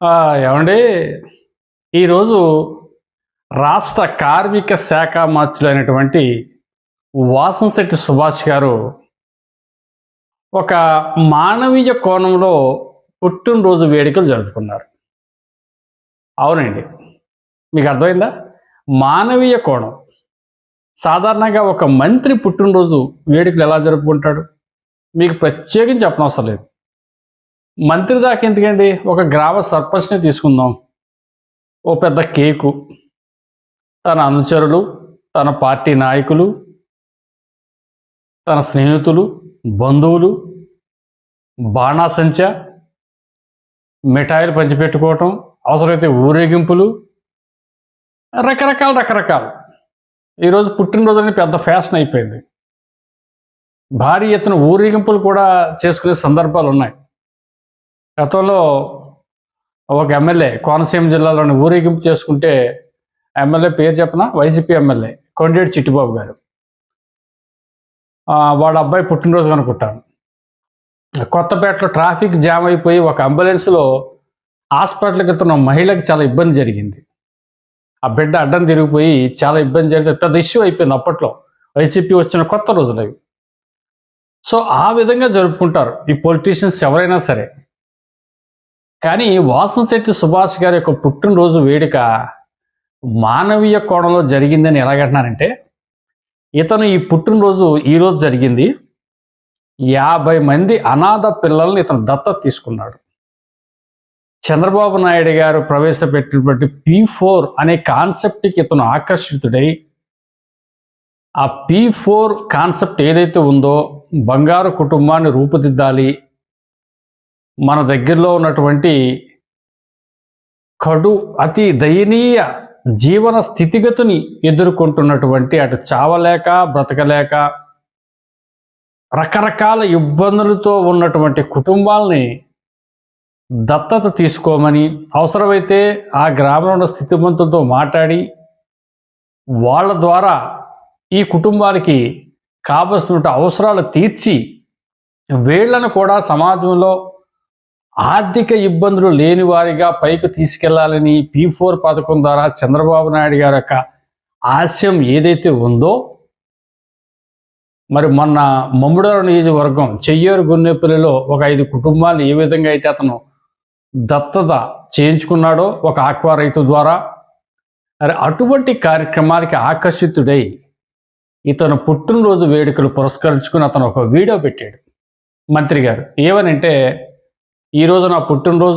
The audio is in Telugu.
ఏమండి, ఈరోజు రాష్ట్ర కార్మిక శాఖ మంత్రులైనటువంటి వాసంశెట్టి సుభాష్ గారు ఒక మానవీయ కోణంలో పుట్టినరోజు వేడుకలు జరుపుకున్నారు. అవునండి. మీకు అర్థమైందా? మానవీయ కోణం. సాధారణంగా ఒక మంత్రి పుట్టినరోజు వేడుకలు ఎలా జరుపుకుంటాడు? మీకు ప్రత్యేకించి చెప్పనవసరం లేదు. మంత్రి దాకా ఎందుకండి? ఒక గ్రామ సర్పంచ్‌ని తీసుకుందాం. ఓ పెద్ద కేకు, తన అనుచరులు, తన పార్టీ నాయకులు, తన స్నేహితులు, బంధువులు, బాణాసంచా, మిఠాయిలు పంచిపెట్టుకోవటం, అవసరమైతే ఊరేగింపులు, రకరకాలు. ఈరోజు పుట్టినరోజుని పెద్ద ఫ్యాషన్ అయిపోయింది. భారీ ఎత్తున ఊరేగింపులు కూడా చేసుకునే సందర్భాలు ఉన్నాయి. గతంలో ఒక ఎమ్మెల్యే కోనసీమ జిల్లాలోని ఊరేగింపు చేసుకుంటే, ఎమ్మెల్యే పేరు చెప్పనా? వైసీపీ ఎమ్మెల్యే కొండేటి చిట్టిబాబు గారు. వాళ్ళ అబ్బాయి పుట్టినరోజు అనుకుంటాను. కొత్తపేటలో ట్రాఫిక్ జామ్ అయిపోయి ఒక అంబులెన్స్లో హాస్పిటల్కి వెళ్తున్న మహిళకి చాలా ఇబ్బంది జరిగింది. ఆ బిడ్డ అడ్డం తిరిగిపోయి చాలా ఇబ్బంది జరిగితే పెద్ద ఇష్యూ అయిపోయింది అప్పట్లో. వైసీపీ వచ్చిన కొత్త రోజులు అవి. సో ఆ విధంగా జరుపుకుంటారు ఈ పొలిటీషియన్స్ ఎవరైనా సరే. కానీ వాసంశెట్టి సుభాష్ గారి యొక్క పుట్టినరోజు వేడుక మానవీయ కోణంలో జరిగిందని ఎలాగంటున్నారంటే, ఇతను ఈ పుట్టినరోజు ఈరోజు జరిగింది. 50 మంది అనాథ పిల్లల్ని ఇతను దత్తత తీసుకున్నాడు. చంద్రబాబు నాయుడు గారు ప్రవేశపెట్టినటువంటి P4 అనే కాన్సెప్ట్కి ఇతను ఆకర్షితుడై, ఆ P4 కాన్సెప్ట్ ఏదైతే ఉందో, బంగారు కుటుంబాన్ని రూపుదిద్దాలి, మన దగ్గరలో ఉన్నటువంటి అతి దయనీయ జీవన స్థితిగతిని ఎదుర్కొంటున్నటువంటి, అటు చావలేక బ్రతకలేక రకరకాల ఇబ్బందులతో ఉన్నటువంటి కుటుంబాలని దత్తత తీసుకోమని, అవసరమైతే ఆ గ్రామంలో ఉన్న స్థితిమంతులతో మాట్లాడి వాళ్ళ ద్వారా ఈ కుటుంబానికి కావలసిన అవసరాలు తీర్చి వీళ్లను కూడా సమాజంలో ఆర్థిక ఇబ్బందులు లేని వారిగా పైకి తీసుకెళ్లాలని P4 పథకం ద్వారా చంద్రబాబు నాయుడు గారి యొక్క ఆశయం ఏదైతే ఉందో, మరి మొన్న మమ్ముడోలు నియోజకవర్గం చెయ్యేరు గున్నెపల్లిలో ఒక 5 కుటుంబాలు ఏ విధంగా అయితే అతను దత్తత చేయించుకున్నాడో ఒక ఆక్వా రైతు ద్వారా, మరి అటువంటి కార్యక్రమానికి ఆకర్షితుడై ఇతను పుట్టినరోజు వేడుకలు పురస్కరించుకుని అతను ఒక వీడియో పెట్టాడు మంత్రి గారు. ఏమనంటే, ఈరోజు నా పుట్టినరోజు